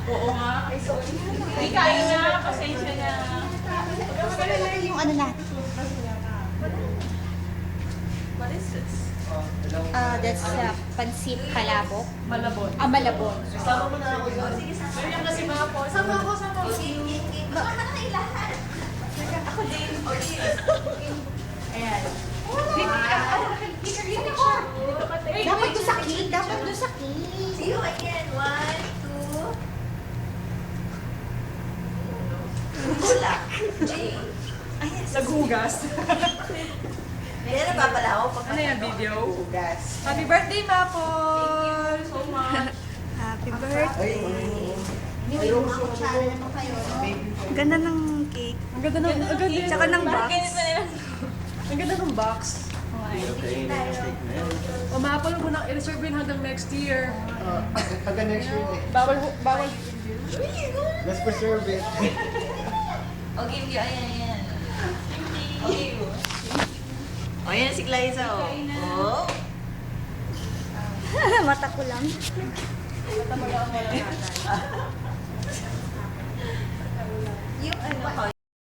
Oo nga. Hindi kaya na, pasensya na. Yung ano natin. What is this? That's pansit palabok. Malabon. Malabon. Sama mo na ako yun. Ganyan kasi mga po. Sama ako, sama ako. Baka na kayo lahat. Ako din. Ayan. Dito ka tayo. Dapat doon sa cake. Dapat doon sa cake. See you again. 1, 2. Wala. J. Ay, yes. Naghugas. Kaya napapala ako pag Ano yung video? Hugas. Happy birthday, Mapol! So much. Happy Ay, birthday. ay, Ako sana naman kayo. Ganda ng cake. Ang ganda ng, ang ganda Tsaka ng box. Ang ganda ng box. okay, mistake na yan. O Mapol, mo nang i-reserve yun hanggang next year. Hanggang next year eh. Bawal. Let's preserve it. I'll give you. Ayan, ayan. I'll give you. O, yan si Glyza, oh. Oh. Mata ko lang. Yung ano ko,